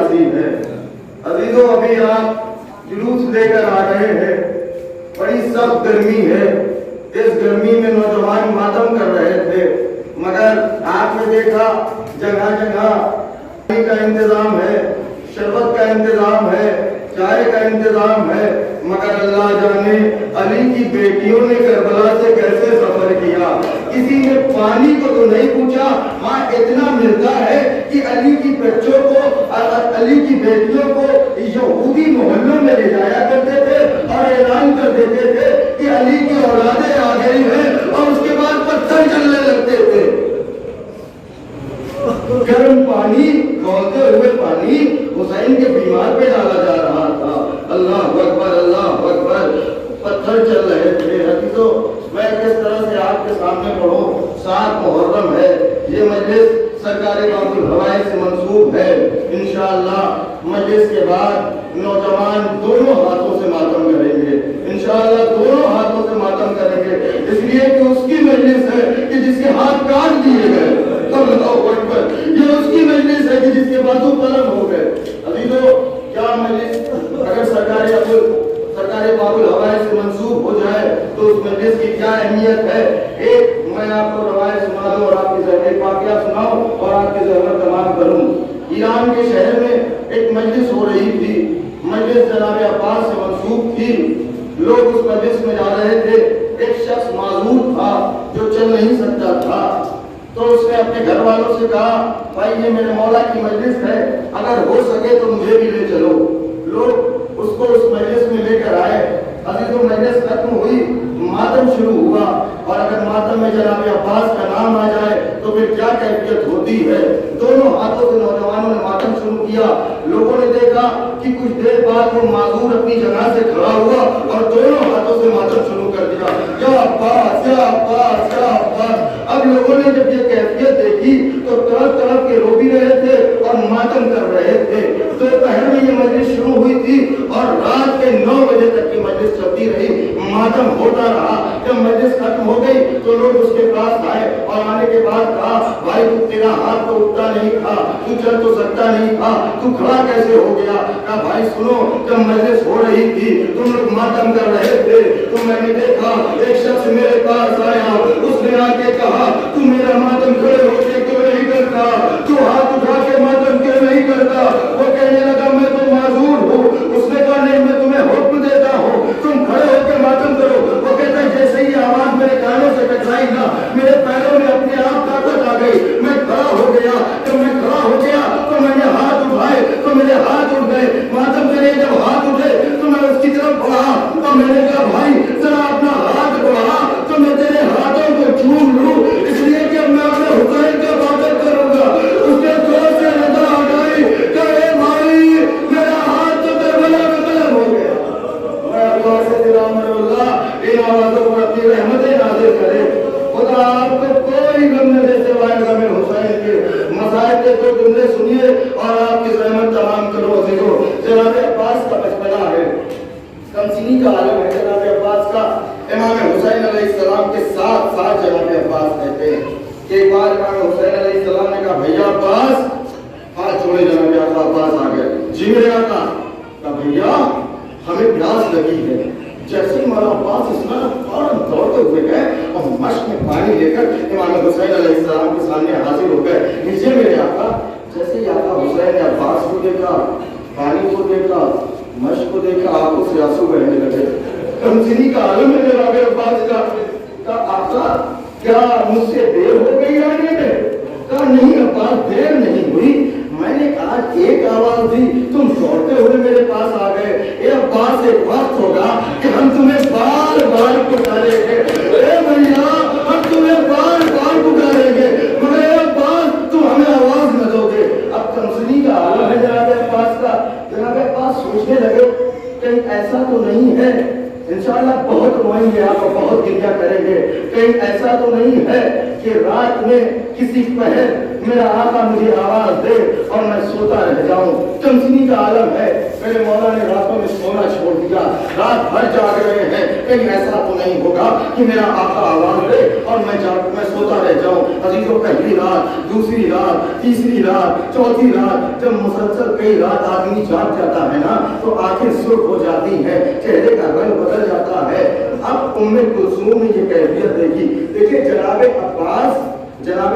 نصیب ہے۔ عزیزوں ابھی آپ جلوس لے کر آ رہے ہیں، بڑی سخت گرمی ہے، اس گرمی میں نوجوان ماتم کر رہے تھے، مگر آپ نے دیکھا جگہ جگہ پانی کا انتظام ہے، شربت کا انتظام ہے، چائے کا انتظام ہے، مگر اللہ جانے علی کی بیٹیوں نے کربلا سے کیسے سفر کیا۔ کسی نے پانی کو تو نہیں پوچھا، ہاں اتنا ملتا ہے کہ علی کی بچوں کو، علی کی بیٹیوں کو یہودی محلوں میں لے جایا کرتے تھے اور اعلان کر دیتے تھے کہ علی کی اولادیں آ گئی ہیں، اور اس کے بعد پتھر چلنے لگتے تھے۔ گرم پانی، کھولتے ہوئے پانی حسین کے بیمار پہ ڈالا جا رہا تھا۔ اللہ اکبر، اللہ اکبر، پتھر چل رہے تھے۔ حدیثوں میں کس طرح سے آپ کے سامنے پڑھوں، 7 محرم ہے، یہ مجلس سرکار باب الہوائے سے منسوب ہے۔ انشاءاللہ مجلس کے بعد نوجوان دونوں ہاتھوں سے ماتم کریں گے، انشاءاللہ دونوں ہاتھوں سے ماتم کریں گے، اس لیے کہ اس کی مجلس ہے کہ جس کے ہاتھ کاٹ دیے گئے، اللہ اکبر، یہ اس کی مجلس ہے کہ جس کے بازو قلم ہو گئے۔ عزیزوں کیا مجلس اگر سرکار باب الہوائے سے منسوب ہو جائے تو اس مجلس کی کیا اہمیت ہے۔ ایک میں آپ کو روایت سنا دوں اور آپ کی ذہن واقعہ سناؤں اور آپ کی ذہن تمام کروں۔ ایران کے شہر میں ایک مجلس ہو رہی تھی، مجلس جناب عباس سے منسوب تھی، لوگ اس مجلس میں جا رہے تھے۔ ایک شخص معذور تھا جو چل نہیں سکتا تھا، تو اس نے اپنے گھر والوں سے کہا بھائی یہ میرے مولا کی مجلس ہے، اگر ہو سکے تو مجھے بھی لے چلو۔ لوگ اس کو اس مجلس میں لے کر آئے۔ عزیزوں مجلس ختم ہوئی، ماتم شروع ہوا، اور اگر ماتم میں جناب عباس کا نام آ جائے تو پھر کیا کیفیت ہوتی ہے۔ دونوں ہاتھوں سے نوجوانوں نے ماتم شروع کیا۔ لوگوں نے دیکھا کہ کچھ دیر بعد وہ معذور اپنی جگہ سے کھڑا ہوا اور دونوں ہاتھوں سے ماتم شروع کر دیا، یا عباس یا عباس یا عباس۔ اب لوگوں نے جب یہ کیفیت دیکھی تو طرف طرف کے رو بھی رہے تھے اور ماتم کر رہے تھے۔ دوپہر میں یہ مجلس شروع ہوئی تھی اور رات کے 9 بجے تک کی مجلس چلتی رہی، ماتم ہوتا رہا۔ جب مجلس ختم ہو گئی تو لوگ اس کے پاس آئے اور آنے کے بعد کہا بھائی تیرا ہاتھ تو اٹھتا نہیں تھا، تو چل تو سکتا نہیں تھا، تو کھڑا کیسے ہو گیا؟ کہا بھائی سنو، جب مجلس ہو رہی تھی تم لوگ ماتم کر رہے تھے تو میں نے دیکھا ایک شخص میرے پاس آیا، اس نے آ کے کہا تو میرا ماتم کھڑے ہو کے کیوں نہیں کرتا، تو ہاتھ اٹھا کے ماتم کیوں نہیں کرتا؟ وہ کہنے لگا میں تو معذور ہوں۔ اس نے کہا نہیں میں تمہیں حکم دیتا ہوں تم کھڑے ہو کے ماتم کرو۔ وہ کہتا ہے جیسے ہی آواز میرے کانوں سے ٹکرائی نا میرے پیروں میں اپنے آپ طاقت آ گئی، میں کھڑا ہو گیا۔ جب میں کھڑا ہو گیا تو میں نے ہاتھ اٹھائے تو میرے ہاتھ اٹھ گئے، ماتم کرے جب ہاتھ اٹھے تو میں اس کی طرف بڑھا تو میں نے کہا بھائی ذرا اپنا ہاتھ بڑھا تو میں تیرے ہاتھوں کو چوم لوں، اس لیے کہ میں اپنے حسین کا عبادت کروں گا۔ اس نے زور سے نظر آ گئی کہ اے بھائی میرا ہاتھ تو کربلا میں قلم ہو گیا۔ میں اللہ سے دعا مر اللہ ان آوازوں پر اپنی رحمتیں نازل کرے۔ خدا آپ کو کوئی غم نہ دے سوائے غم حسین کے۔ مصائب کے 2 جملے سنیے اور آپ کی رحمت تمام کرو۔ عزیزو جناب عباس کا بچپنا ہے، کمسینی کا عالم ہے جناب عباس کا۔ امام حسین علیہ السلام کے 7 سال جناب عباس کہتے ہیں کہ ایک بار امام حسین علیہ السلام نے کہا بھیا عباس، ہاتھ چھوڑے جناب عباس آ گئے، جی میرے آقا۔ کہا بھیا ہمیں پیاس لگی ہے۔ جیسے ہمارا عباس اسلام فوراً دوڑتے ہوئے گئے اور مشک میں پانی لے کر امام حسین علیہ السلام کے سامنے حاضر ہو گئے، نیچے میرے آقا۔ جیسے ہی آقا حسین نے عباس کو دیکھا، پانی کو دیکھا، مشک کو دیکھا، آنکھوں سے آنسو بہنے لگے۔ کمسینی کا عالم ہے جناب عباس کا۔ کہا آقا کیا مجھ سے دیر ہو گئی آنے میں؟ کہا نہیں عباس دیر نہیں ہوئی، میں نے آج ایک آواز دی تم دوڑتے ہوئے میرے پاس آ گئے۔ اے عباس ایک وقت ہوگا کہ ہم تمہیں بار بار پکاریں گے، اے بھیا ہم تمہیں بار بار پکاریں گے، مگر اے عباس تم ہمیں آواز نہ دو گے۔ اب کمسینی کا عالم ہے جناب عباس کا۔ جناب عباس سوچنے لگے کہیں ایسا تو نہیں ہے، انشاءاللہ بہت روئیں گے آپ، بہت گریہ کریں گے، کہیں ایسا تو نہیں ہے کہ رات میں किसी पहर मेरा आका मुझे आवाज दे और मैं सोता रह जाऊं। कमसिनी का आलम है, मेरे मौला ने रातों में सोना छोड़ दिया, रात भर जाग रहे हैं, कहीं ऐसा तो नहीं होगा कि मेरा आका आवाज दे और मैं सोता रह जाऊं। अजीजों, पहली रात, दूसरी रात, तीसरी रात, चौथी रात, जब मुसलसल कई रात आदमी जाग जाता है ना, तो आंखें सुर्ख हो जाती हैं, चेहरे का रंग बदल जाता है। अब उम्मे कुलसूम ने ये कैफियत देखी। देखिए जनाब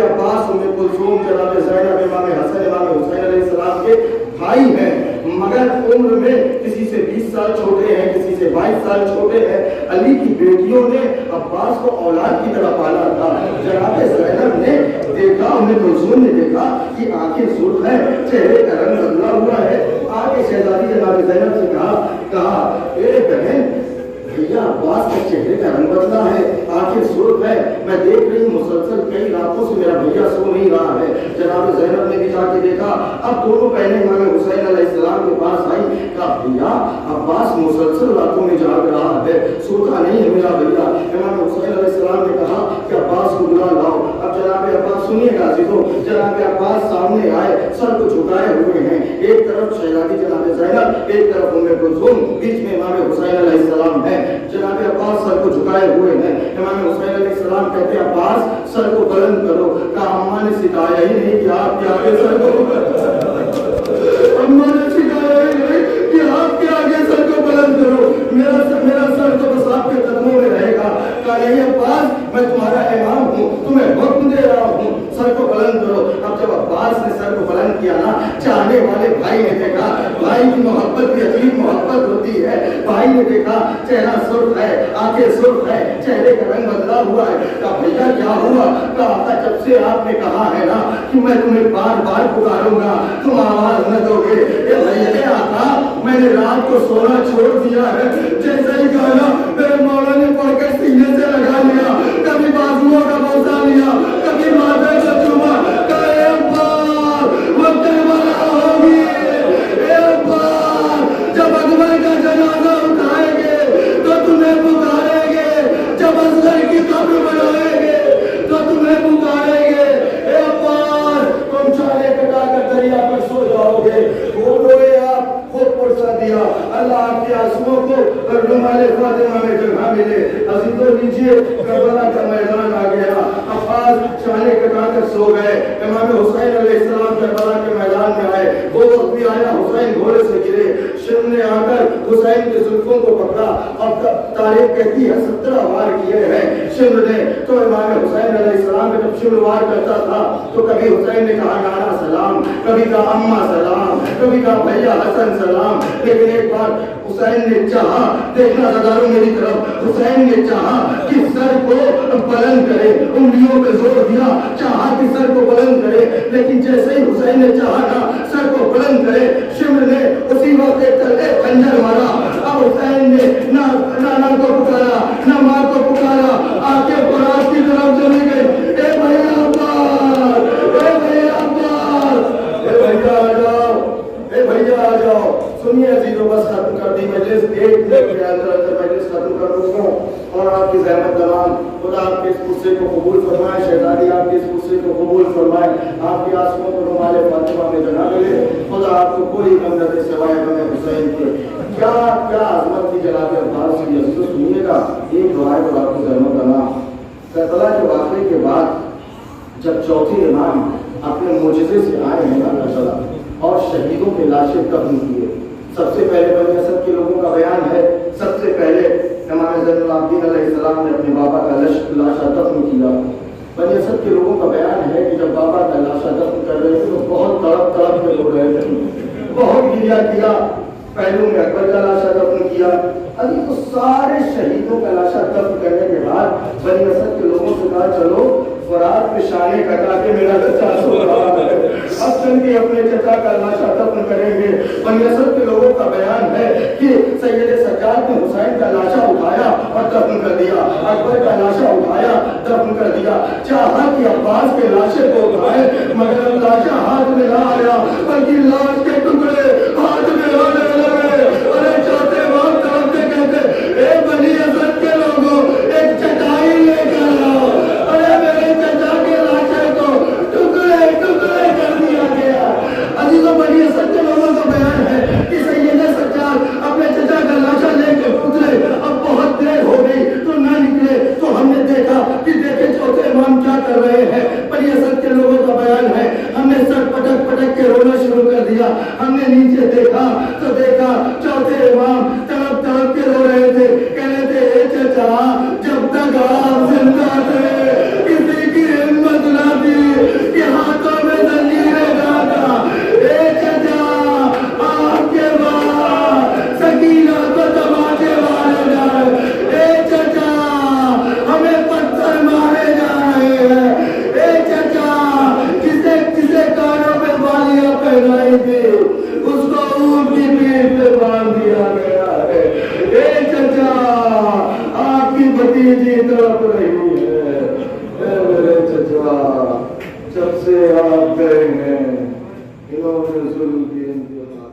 अब्बास, उम्मे कुलसूम, जनाब ज़ैनब, इमाम हसन, इमाम हुसैन अलैहिस्सलाम के भाई हैं, मगर उम्र में किसी से 20 साल छोटे हैं, किसी से 22 साल छोटे हैं। अली की बेटियों ने अब्बास को औलाद की तरह पाला था। जनाब ज़ैनब ने देखा, उम्मे कुलसूम ने देखा कि आंखें सुर्ख हैं, चेहरे का रंग बदला हुआ है। आगे शहजादी जनाब ज़ैनब से कहा ए बहन, भैया अब्बास के चेहरे का रंग बदला है, आंखें सुर्ख है, मैं देख रही हूँ मुसलसल कई रातों से मेरा भैया सो नहीं रहा है। जनाब ज़ैनब ने भी जाके देखा। अब दोनों बहनें इमाम हुसैन अलैहिस्सलाम के पास आई, कहा भैया अब्बास मुसलसल रातों में जाग रहा है, सोता नहीं है मेरा भैया। इमाम हुसैन अलैहिस्सलाम ने कहा कि अब्बास को बुला लाओ। अब जनाब अब्बास, सुनिएगा अज़ीज़ों, जनाब अब्बास सामने आए, सर को झुकाए हुए हैं, एक तरफ शहजादी जनाब ज़ैनब, एक तरफ उम्मे कुलसूम, बीच में इमाम हुसैन अलैहिस्सलाम है। जनाब अब्बास सर को झुकाए हुए हैं। इमाम हुसैन अलैहिस्सलाम कहते हैं अब्बास सर को बुलंद करो। कहा अम्मा ने सिखाया ही नहीं कि आपके आगे सर को अम्मा ने सिखाया ही नहीं कि आपके आगे सर को बुलंद करो, मेरा सर तो बस आपके कदमों में रहेगा। कहा नहीं अब्बास, मैं तुम्हारा इमाम हूँ, तुम्हें हुक्म दे रहा हूँ, सर को बुलंद करो। अब जब अब्बास ने सर को बुलंद किया ना, चाहने वाले भाई ने देखा, भाई की मोहब्बत भी अजीब मोहब्बत होती है। भाई ने देखा चेहरा सुर्ख है, आंखें सुर्ख है, चेहरे का रंग बदला हुआ है। कहा भैया क्या हुआ? कहा जब से आपने कहा है ना कि मैं तुम्हें बार बार पुकारूंगा, तुम आवाज न दोगे, ये भैया आका मैंने रात को सोना छोड़ दिया है। जैसे ही कहा ना, मेरे मौला ने पढ़कर सीने से लगा लिया, कभी बाजुओं का बोसा लिया, कभी माथे का चूमा। जब अकबर का जनाजा उठाएंगे तो तुम्हें पुकारेंगे, जब असगर की कब्र बनाएंगे तो तुम्हें पुकारेंगे। ए अब्बास, तुम चाले कटाकर दरिया पर सो जाओगे, वो रोए आप खूब पुरसा दिया, अल्लाह आपके आंसुओं को रुमाले फातिमा में जगह मिले। अजीजों नीचे करबला का मैदान आ गया, अब्बास चाले कटाकर सो गए। इमाम हुसैन अलैहिस्सलाम करबला के मैदान में आए, वो वक्त भी आया, हुसैन घोड़े से गिरे, शिम ने आकर हुसैन के जुल्फों को पकड़ा और तारीख कहती है 17 वार किए हैं शिम ने। तो इमाम हुसैन अलैहिस्सलाम जब शिम वार करता था तो कभी हुसैन ने कहा नाना सलाम, कभी कहा अम्मा सलाम, कभी कहा भैया हसन सलाम। लेकिन एक बार हुसैन ने चाहा, देखना ज़दारों मेरी तरफ, हुसैन ने चाहा कि सर को बुलंद करे, उंगलियों पे जोर दिया, चाहा कि सर को बुलंद करे। लेकिन जैसे ही हुसैन ने चाहा ना सर को बुलंद करे, शिमर ने उसी वक्त एक खंजर मारा। अब हुसैन ने ना नाना को पुकारा, ना माँ को पुकारा, आके फराज की तरफ चली गई। ए भैया अब्बास, ए भैया अब्बास, ए भैया आ जाओ, ए भैया आ जाओ। सुनिए अजीजों, बस खत्म कर दी मजलिस, एक मिनट के अंदर मजलिस खत्म कर दूंगा। और आपकी ज़हमत तमाम, खुदा आपके इस गुस्से को कबूल फरमाए, शहजादी आपके इस गुस्से को कबूल फरमाए, आपकी आंसुओं को रुमाले फातिमा में जगह मिले। खुदा आपको कोई गम न दे सिवाय गम हुसैन के। क्या क्या अज़मत थी जनाब अब्बास की। अजीजों सुनिएगा, एक दुआ को आपको ज़हमत तमाम। करबला के वाक़े के बाद जब चौथे इमाम अपने मोजज़े से आए हैं अल्लाह और शहीदों के लाशें दफन किए, सबसे पहले बनी असद के लोगों का बयान है। सबसे पहले इमाम ज़ैनुल आबिदीन अलैहिस्सलाम ने अपने बाबा का लाशा दफन किया। बनी असद के लोगों का बयान है कि जब बाबा का लाशा दफन कर रहे थे तो बहुत तड़प तड़प के रो रहे थे, बहुत गिरिया किया। पहलू में अकबर का लाशा दफन किया। अभी तो सारे शहीदों का लाशा दफन करने के बाद बनी असद के लोगों से कहा चलो फरात पे शाने कटा के मेरा चचा सो रहा है, अब चल के अपने चचा का लाशा दफन करेंगे। बनी असद के लोगों का बयान है कि सैयद सज्जाद ने हुसैन का लाशा उठाया और दफन कर दिया, अकबर का लाशा उठाया दफन कर दिया। चाहा कि अब्बास के लाशे को उठाए मगर लाशा हाथ में ना आया, बल्कि लाश के टुकड़े हाथ में आने लगे। अरे चौथे बाप तरफते कहते ए बनी असद के लोगों, एक चटाई लेकर आओ। अरे मेरे चचा के लाशे को دیکھا تو دیکھا چوتھے امام تڑپ تڑپ کے رو رہے تھے، کہنے تھے اے چچا جب تک آپ زندہ تھے کسی کی ہمت نہ تھی کہ ہاتھوں میں زنجیریں ڈالتا، اے چچا آپ کے بعد سکینہ کو تماچے مارے جا رہے، اے چچا ہمیں پتھر مارے جا رہے ہیں، اے چچا جسے کانوں پہ بالیاں پہنائی تھی اس کو اونٹ کی پیٹھ پہ باندھ دیا گیا ہے، اے چچا آپ کی بھتیجی تڑپ رہی ہے، اے میرے چچا جب سے آپ گئے ہیں انہوں نے ظلم کی انتہا